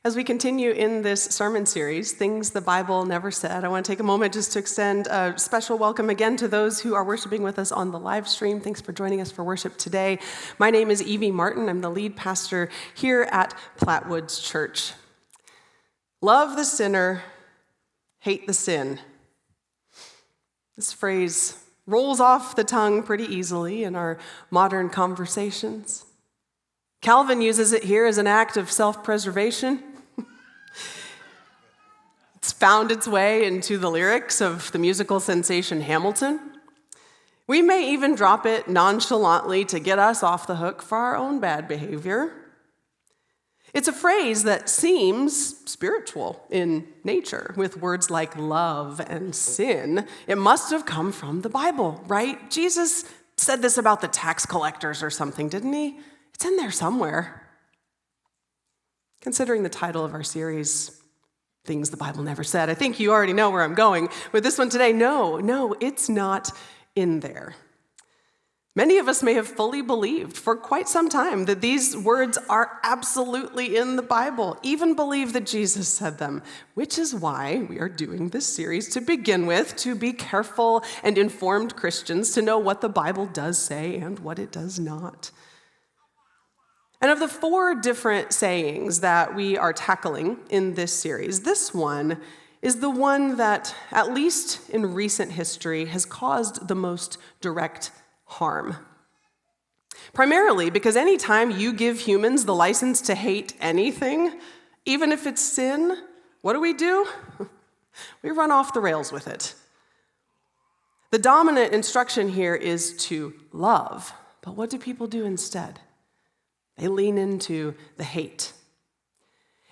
As we continue in this sermon series, Things the Bible Never Said, I want to take a moment just to extend a special welcome again to those who are worshiping with us on the live stream. Thanks for joining us for worship today. My name is Evie Martin. I'm the lead pastor here at Plattwoods Church. Love the sinner, hate the sin. This phrase rolls off the tongue pretty easily in our modern conversations. Calvin uses it here as an act of self-preservation. It's found its way into the lyrics of the musical sensation Hamilton. We may even drop it nonchalantly to get us off the hook for our own bad behavior. It's a phrase that seems spiritual in nature, with words like love and sin. It must have come from the Bible, right? Jesus said this about the tax collectors or something, didn't he? It's in there somewhere. Considering the title of our series, Things the Bible Never Said, I think you already know where I'm going with this one today. No, it's not in there. Many of us may have fully believed for quite some time that these words are absolutely in the Bible, even believe that Jesus said them, which is why we are doing this series to begin with, to be careful and informed Christians, to know what the Bible does say and what it does not. And of the 4 different sayings that we are tackling in this series, this one is the one that, at least in recent history, has caused the most direct harm. Primarily because anytime you give humans the license to hate anything, even if it's sin, what do? We run off the rails with it. The dominant instruction here is to love, but what do people do instead? They lean into the hate.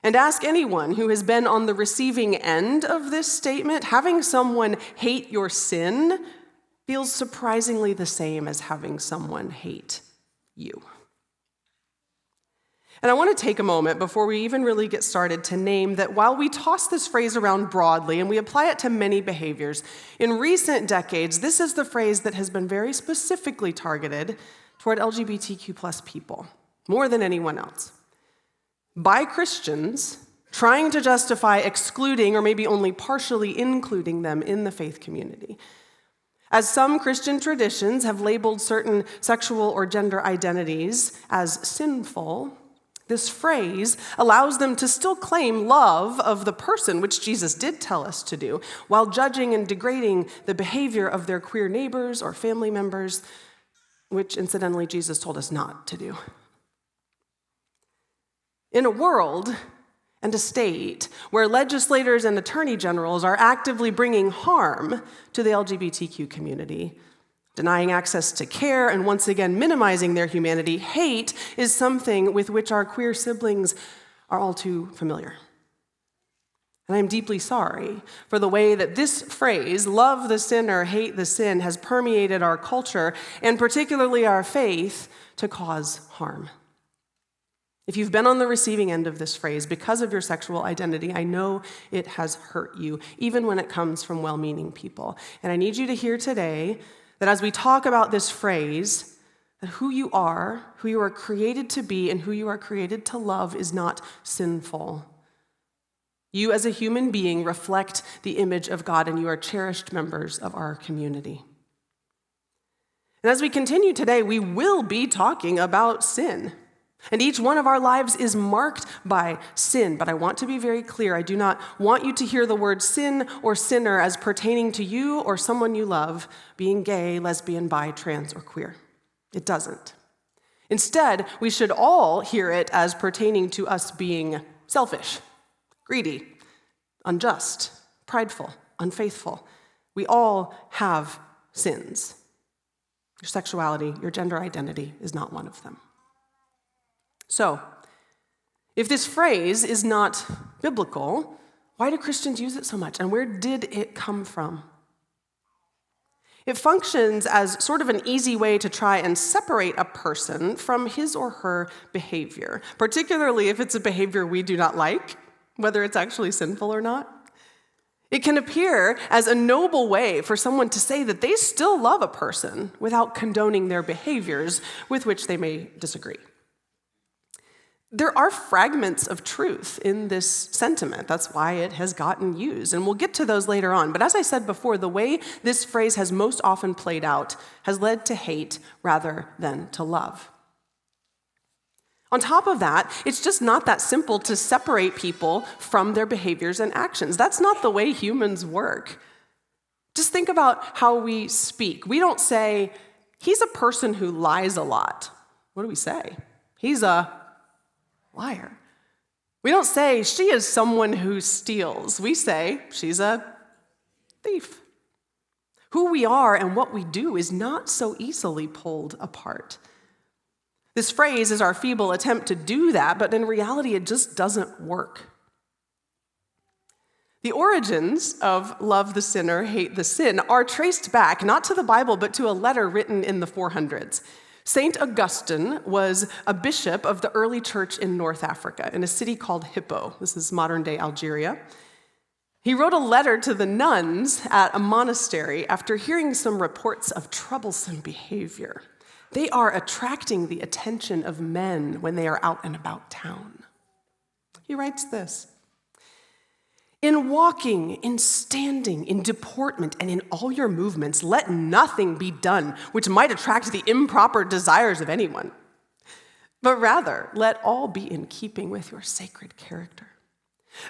And ask anyone who has been on the receiving end of this statement, having someone hate your sin feels surprisingly the same as having someone hate you. And I want to take a moment before we even really get started to name that while we toss this phrase around broadly and we apply it to many behaviors, in recent decades, this is the phrase that has been very specifically targeted toward LGBTQ plus people, more than anyone else, by Christians trying to justify excluding or maybe only partially including them in the faith community. As some Christian traditions have labeled certain sexual or gender identities as sinful, this phrase allows them to still claim love of the person, which Jesus did tell us to do, while judging and degrading the behavior of their queer neighbors or family members, which incidentally Jesus told us not to do. In a world and a state where legislators and attorney generals are actively bringing harm to the LGBTQ community, denying access to care, and once again minimizing their humanity, hate is something with which our queer siblings are all too familiar. And I'm deeply sorry for the way that this phrase, love the sinner, hate the sin, has permeated our culture, and particularly our faith, to cause harm. If you've been on the receiving end of this phrase because of your sexual identity, I know it has hurt you, even when it comes from well-meaning people. And I need you to hear today that as we talk about this phrase, that who you are created to be, and who you are created to love is not sinful. You as a human being reflect the image of God, and you are cherished members of our community. And as we continue today, we will be talking about sin. And each one of our lives is marked by sin. But I want to be very clear. I do not want you to hear the word sin or sinner as pertaining to you or someone you love being gay, lesbian, bi, trans, or queer. It doesn't. Instead, we should all hear it as pertaining to us being selfish, greedy, unjust, prideful, unfaithful. We all have sins. Your sexuality, your gender identity is not one of them. So, if this phrase is not biblical, why do Christians use it so much? And where did it come from? It functions as sort of an easy way to try and separate a person from his or her behavior, particularly if it's a behavior we do not like, whether it's actually sinful or not. It can appear as a noble way for someone to say that they still love a person without condoning their behaviors with which they may disagree. There are fragments of truth in this sentiment. That's why it has gotten used, and we'll get to those later on. But as I said before, the way this phrase has most often played out has led to hate rather than to love. On top of that, it's just not that simple to separate people from their behaviors and actions. That's not the way humans work. Just think about how we speak. We don't say, he's a person who lies a lot. What do we say? He's a liar. We don't say, she is someone who steals. We say, she's a thief. Who we are and what we do is not so easily pulled apart. This phrase is our feeble attempt to do that, but in reality, it just doesn't work. The origins of love the sinner, hate the sin are traced back, not to the Bible, but to a letter written in the 400s. St. Augustine was a bishop of the early church in North Africa, in a city called Hippo. This is modern-day Algeria. He wrote a letter to the nuns at a monastery after hearing some reports of troublesome behavior. They are attracting the attention of men when they are out and about town. He writes this: in walking, in standing, in deportment, and in all your movements, let nothing be done which might attract the improper desires of anyone, but rather let all be in keeping with your sacred character.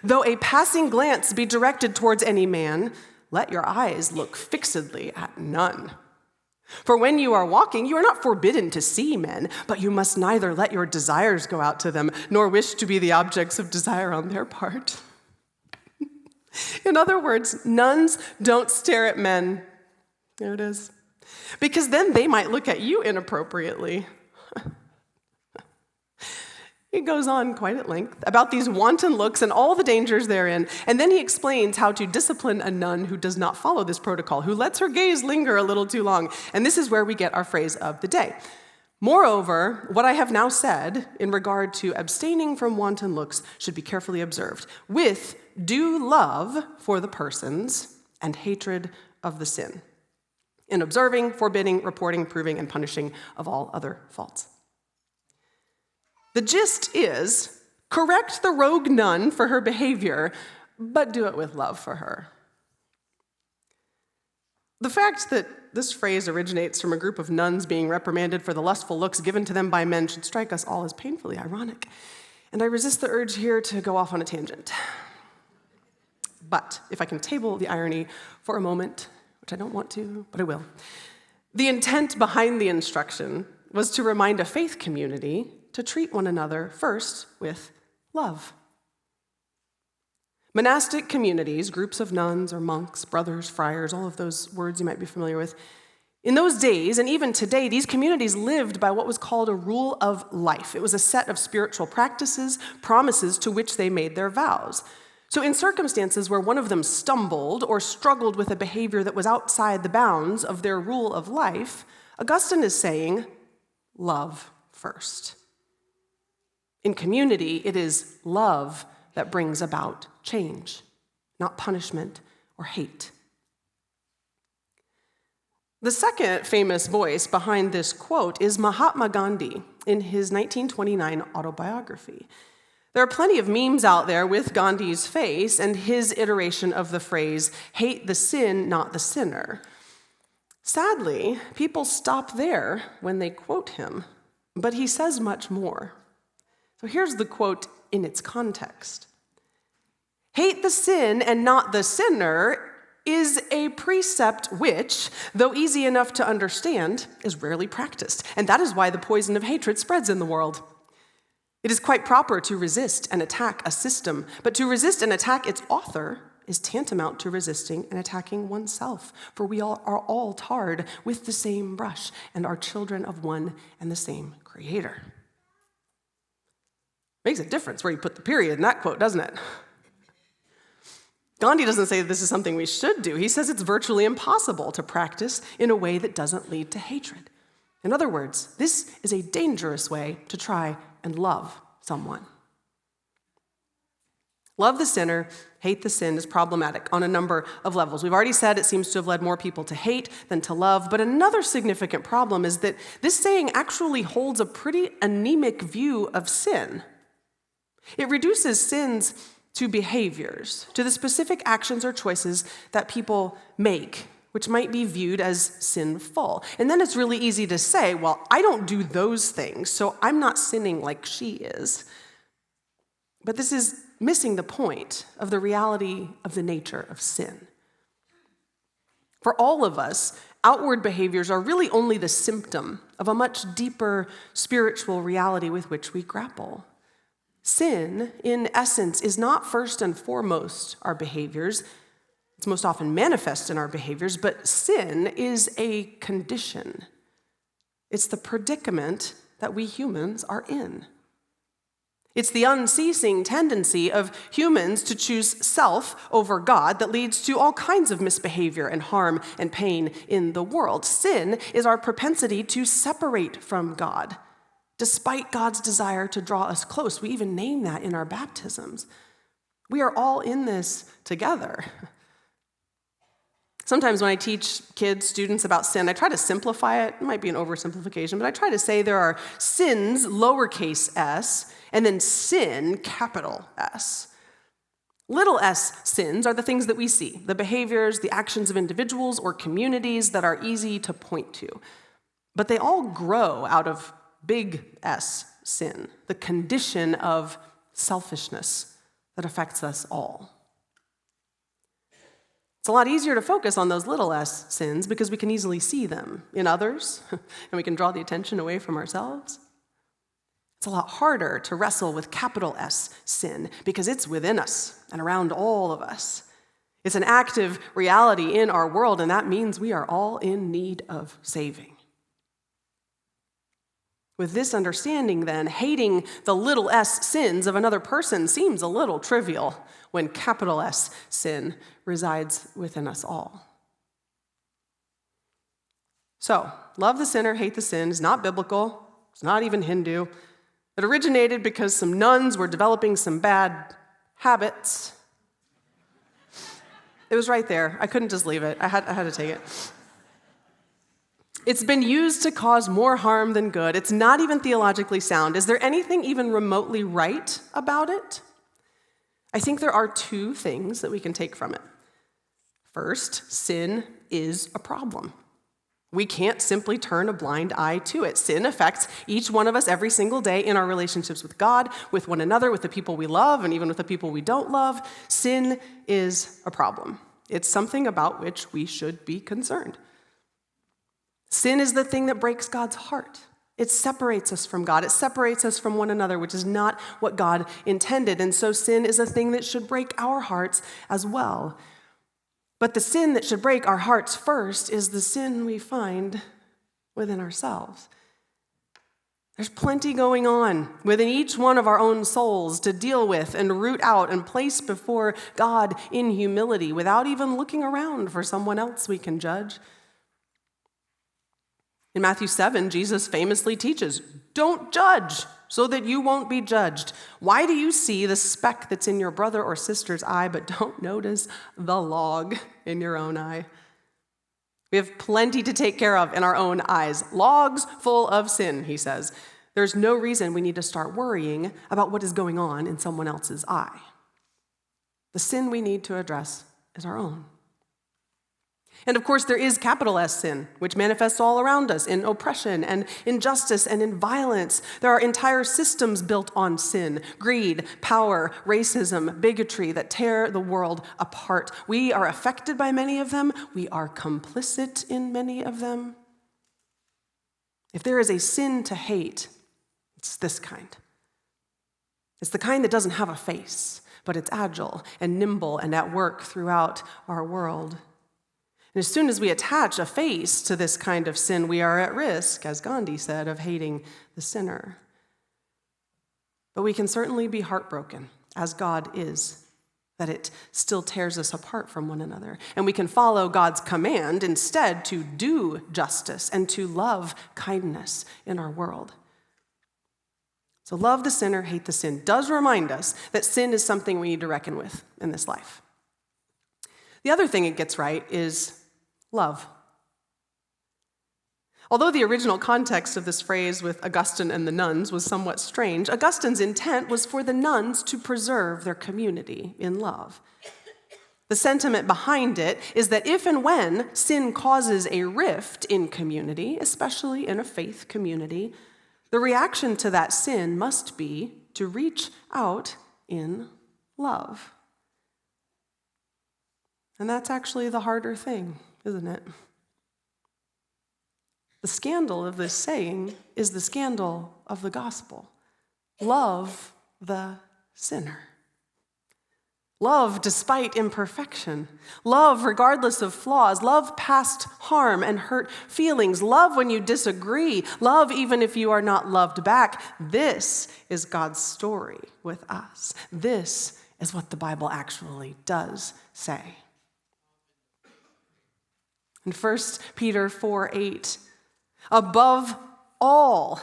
Though a passing glance be directed towards any man, let your eyes look fixedly at none. For when you are walking, you are not forbidden to see men, but you must neither let your desires go out to them, nor wish to be the objects of desire on their part. In other words, nuns don't stare at men. There it is. Because then they might look at you inappropriately. He goes on quite at length about these wanton looks and all the dangers therein, and then he explains how to discipline a nun who does not follow this protocol, who lets her gaze linger a little too long. And this is where we get our phrase of the day. Moreover, what I have now said in regard to abstaining from wanton looks should be carefully observed, with due love for the persons and hatred of the sin, in observing, forbidding, reporting, proving, and punishing of all other faults. The gist is, correct the rogue nun for her behavior, but do it with love for her. The fact that this phrase originates from a group of nuns being reprimanded for the lustful looks given to them by men should strike us all as painfully ironic. And I resist the urge here to go off on a tangent. But if I can table the irony for a moment, which I don't want to, but I will. The intent behind the instruction was to remind a faith community to treat one another first with love. Monastic communities, groups of nuns or monks, brothers, friars, all of those words you might be familiar with, in those days, and even today, these communities lived by what was called a rule of life. It was a set of spiritual practices, promises to which they made their vows. So in circumstances where one of them stumbled or struggled with a behavior that was outside the bounds of their rule of life, Augustine is saying, love first. In community, it is love that brings about change, not punishment or hate. The second famous voice behind this quote is Mahatma Gandhi in his 1929 autobiography. There are plenty of memes out there with Gandhi's face and his iteration of the phrase, hate the sin, not the sinner. Sadly, people stop there when they quote him, but he says much more. So here's the quote in its context. Hate the sin and not the sinner is a precept which, though easy enough to understand, is rarely practiced. And that is why the poison of hatred spreads in the world. It is quite proper to resist and attack a system, but to resist and attack its author is tantamount to resisting and attacking oneself, for we all are all tarred with the same brush and are children of one and the same Creator. Makes a difference where you put the period in that quote, doesn't it? Gandhi doesn't say this is something we should do. He says it's virtually impossible to practice in a way that doesn't lead to hatred. In other words, this is a dangerous way to try and love someone. Love the sinner, hate the sin is problematic on a number of levels. We've already said it seems to have led more people to hate than to love, but another significant problem is that this saying actually holds a pretty anemic view of sin. It reduces sins to behaviors, to the specific actions or choices that people make, which might be viewed as sinful. And then it's really easy to say, well, I don't do those things, so I'm not sinning like she is. But this is missing the point of the reality of the nature of sin. For all of us, outward behaviors are really only the symptom of a much deeper spiritual reality with which we grapple. Sin, in essence, is not first and foremost our behaviors. It's most often manifest in our behaviors, but sin is a condition. It's the predicament that we humans are in. It's the unceasing tendency of humans to choose self over God that leads to all kinds of misbehavior and harm and pain in the world. Sin is our propensity to separate from God, despite God's desire to draw us close. We even name that in our baptisms. We are all in this together. Sometimes when I teach kids, students about sin, I try to simplify it. It might be an oversimplification, but I try to say there are sins, lowercase s, and then sin, capital S. Little s sins are the things that we see, the behaviors, the actions of individuals or communities that are easy to point to. But they all grow out of big S sin, the condition of selfishness that affects us all. It's a lot easier to focus on those little s sins because we can easily see them in others, and we can draw the attention away from ourselves. It's a lot harder to wrestle with capital S sin because it's within us and around all of us. It's an active reality in our world, and that means we are all in need of saving. With this understanding, then, hating the little s sins of another person seems a little trivial when capital S sin resides within us all. So, love the sinner, hate the sin is not biblical. It's not even Hindu. It originated because some nuns were developing some bad habits. It was right there. I couldn't just leave it. I had to take it. It's been used to cause more harm than good. It's not even theologically sound. Is there anything even remotely right about it? I think there are two things that we can take from it. First, sin is a problem. We can't simply turn a blind eye to it. Sin affects each one of us every single day in our relationships with God, with one another, with the people we love, and even with the people we don't love. Sin is a problem. It's something about which we should be concerned. Sin is the thing that breaks God's heart. It separates us from God. It separates us from one another, which is not what God intended. And so sin is a thing that should break our hearts as well. But the sin that should break our hearts first is the sin we find within ourselves. There's plenty going on within each one of our own souls to deal with and root out and place before God in humility without even looking around for someone else we can judge. In Matthew 7, Jesus famously teaches, "Don't judge so that you won't be judged. Why do you see the speck that's in your brother or sister's eye, but don't notice the log in your own eye?" We have plenty to take care of in our own eyes. Logs full of sin, he says. There's no reason we need to start worrying about what is going on in someone else's eye. The sin we need to address is our own. And of course, there is capital S sin, which manifests all around us in oppression and injustice and in violence. There are entire systems built on sin, greed, power, racism, bigotry that tear the world apart. We are affected by many of them. We are complicit in many of them. If there is a sin to hate, it's this kind. It's the kind that doesn't have a face, but it's agile and nimble and at work throughout our world. And as soon as we attach a face to this kind of sin, we are at risk, as Gandhi said, of hating the sinner. But we can certainly be heartbroken, as God is, that it still tears us apart from one another. And we can follow God's command instead to do justice and to love kindness in our world. So love the sinner, hate the sin does remind us that sin is something we need to reckon with in this life. The other thing it gets right is love. Although the original context of this phrase with Augustine and the nuns was somewhat strange, Augustine's intent was for the nuns to preserve their community in love. The sentiment behind it is that if and when sin causes a rift in community, especially in a faith community, the reaction to that sin must be to reach out in love. And that's actually the harder thing, isn't it? The scandal of this saying is the scandal of the gospel. Love the sinner. Love despite imperfection. Love regardless of flaws. Love past harm and hurt feelings. Love when you disagree. Love even if you are not loved back. This is God's story with us. This is what the Bible actually does say. In 1 Peter 4:8, above all,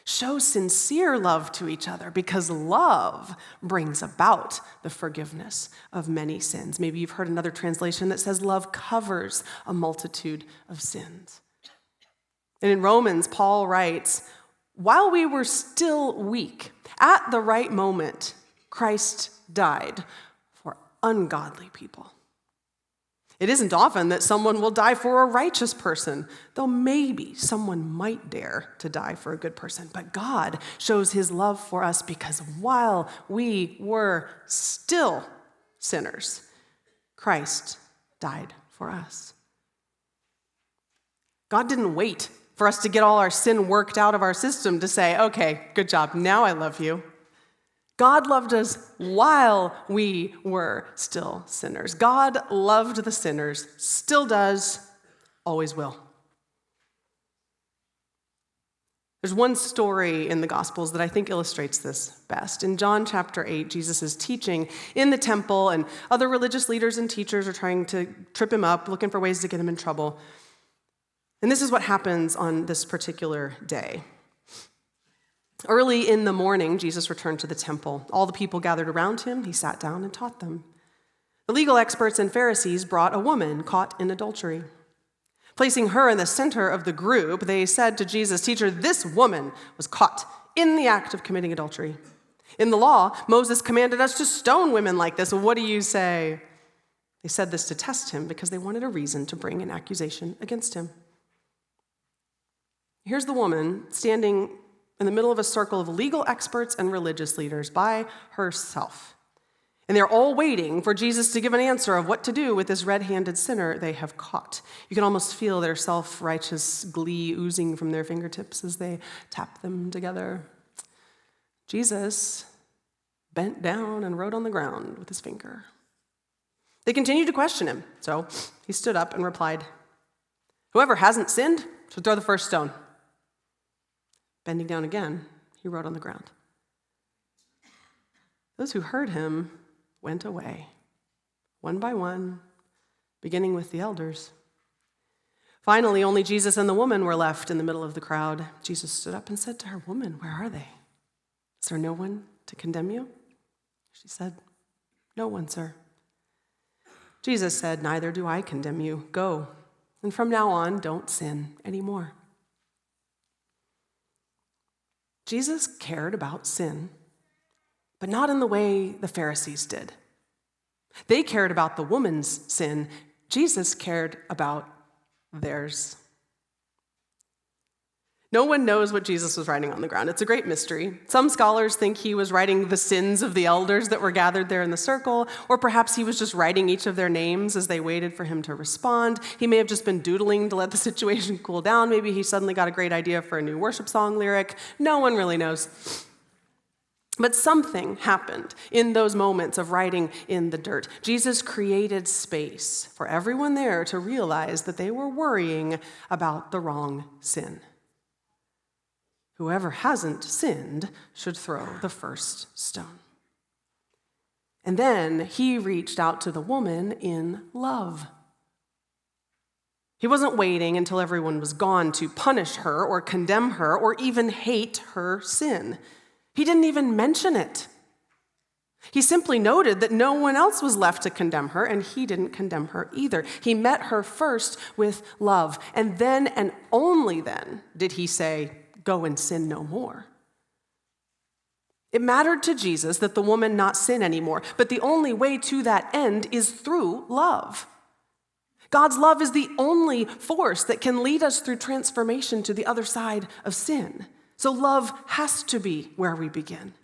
show sincere love to each other because love brings about the forgiveness of many sins. Maybe you've heard another translation that says love covers a multitude of sins. And in Romans, Paul writes, while we were still weak, at the right moment, Christ died for ungodly people. It isn't often that someone will die for a righteous person, though maybe someone might dare to die for a good person. But God shows his love for us because while we were still sinners, Christ died for us. God didn't wait for us to get all our sin worked out of our system to say, okay, good job, now I love you. God loved us while we were still sinners. God loved the sinners, still does, always will. There's one story in the Gospels that I think illustrates this best. In John chapter 8, Jesus is teaching in the temple, and other religious leaders and teachers are trying to trip him up, looking for ways to get him in trouble. And this is what happens on this particular day. Early in the morning, Jesus returned to the temple. All the people gathered around him. He sat down and taught them. The legal experts and Pharisees brought a woman caught in adultery. Placing her in the center of the group, they said to Jesus, "Teacher, this woman was caught in the act of committing adultery. In the law, Moses commanded us to stone women like this. What do you say?" They said this to test him because they wanted a reason to bring an accusation against him. Here's the woman standing in the middle of a circle of legal experts and religious leaders by herself. And they're all waiting for Jesus to give an answer of what to do with this red-handed sinner they have caught. You can almost feel their self-righteous glee oozing from their fingertips as they tap them together. Jesus bent down and wrote on the ground with his finger. They continued to question him, so he stood up and replied, "Whoever hasn't sinned should throw the first stone." Bending down again, he wrote on the ground. Those who heard him went away, one by one, beginning with the elders. Finally, only Jesus and the woman were left in the middle of the crowd. Jesus stood up and said to her, "Woman, where are they? Is there no one to condemn you?" She said, "No one, sir." Jesus said, "Neither do I condemn you. Go, and from now on, don't sin anymore." Jesus cared about sin, but not in the way the Pharisees did. They cared about the woman's sin. Jesus cared about theirs. No one knows what Jesus was writing on the ground. It's a great mystery. Some scholars think he was writing the sins of the elders that were gathered there in the circle, or perhaps he was just writing each of their names as they waited for him to respond. He may have just been doodling to let the situation cool down. Maybe he suddenly got a great idea for a new worship song lyric. No one really knows. But something happened in those moments of writing in the dirt. Jesus created space for everyone there to realize that they were worrying about the wrong sin. Whoever hasn't sinned should throw the first stone. And then he reached out to the woman in love. He wasn't waiting until everyone was gone to punish her or condemn her or even hate her sin. He didn't even mention it. He simply noted that no one else was left to condemn her, and he didn't condemn her either. He met her first with love, and then and only then did he say, "Go and sin no more." It mattered to Jesus that the woman not sin anymore, but the only way to that end is through love. God's love is the only force that can lead us through transformation to the other side of sin. So love has to be where we begin.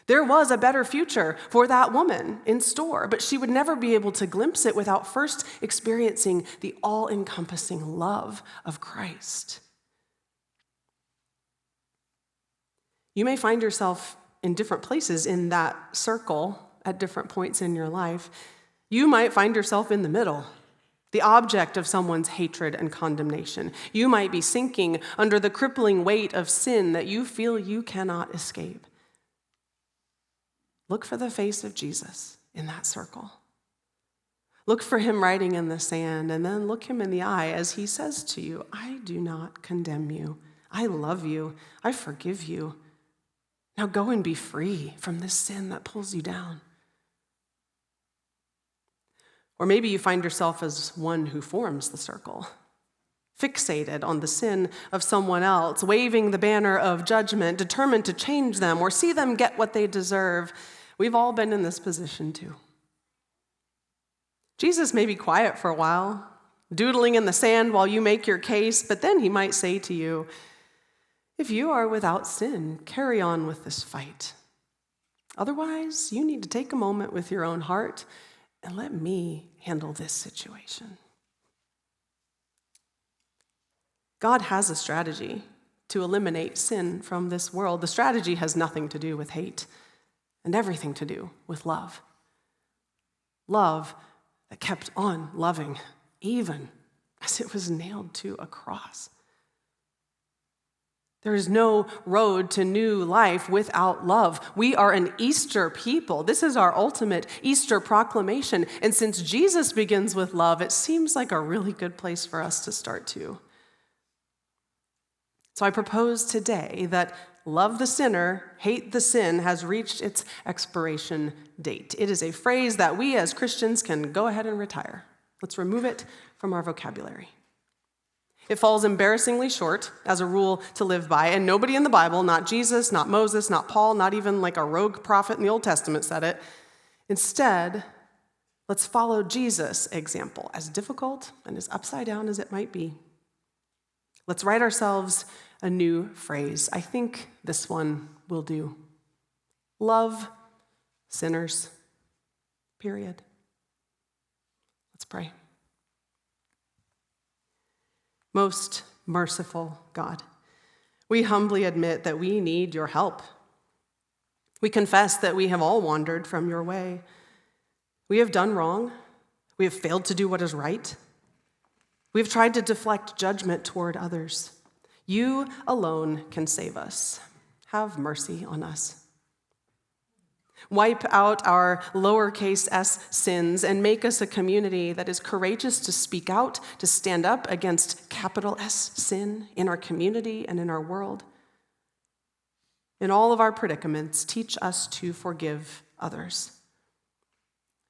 There was a better future for that woman in store, but she would never be able to glimpse it without first experiencing the all-encompassing love of Christ. You may find yourself in different places in that circle at different points in your life. You might find yourself in the middle, the object of someone's hatred and condemnation. You might be sinking under the crippling weight of sin that you feel you cannot escape. Look for the face of Jesus in that circle. Look for him writing in the sand, and then look him in the eye as he says to you, "I do not condemn you. I love you. I forgive you. Now go and be free from this sin that pulls you down." Or maybe you find yourself as one who forms the circle, fixated on the sin of someone else, waving the banner of judgment, determined to change them or see them get what they deserve. We've all been in this position too. Jesus may be quiet for a while, doodling in the sand while you make your case, but then he might say to you, "If you are without sin, carry on with this fight. Otherwise, you need to take a moment with your own heart and let me handle this situation." God has a strategy to eliminate sin from this world. The strategy has nothing to do with hate and everything to do with love. Love that kept on loving, even as it was nailed to a cross. There is no road to new life without love. We are an Easter people. This is our ultimate Easter proclamation. And since Jesus begins with love, it seems like a really good place for us to start too. So I propose today that love the sinner, hate the sin has reached its expiration date. It is a phrase that we as Christians can go ahead and retire. Let's remove it from our vocabulary. It falls embarrassingly short as a rule to live by, and nobody in the Bible, not Jesus, not Moses, not Paul, not even like a rogue prophet in the Old Testament said it. Instead, let's follow Jesus' example, as difficult and as upside down as it might be. Let's write ourselves a new phrase. I think this one will do. Love sinners, period. Let's pray. Most merciful God, we humbly admit that we need your help. We confess that we have all wandered from your way. We have done wrong. We have failed to do what is right. We have tried to deflect judgment toward others. You alone can save us. Have mercy on us. Wipe out our lowercase s sins and make us a community that is courageous to speak out, to stand up against capital S sin in our community and in our world. In all of our predicaments, teach us to forgive others.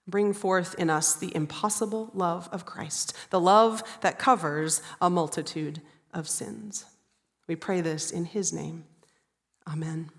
Bring forth in us the impossible love of Christ, the love that covers a multitude of sins. We pray this in his name. Amen.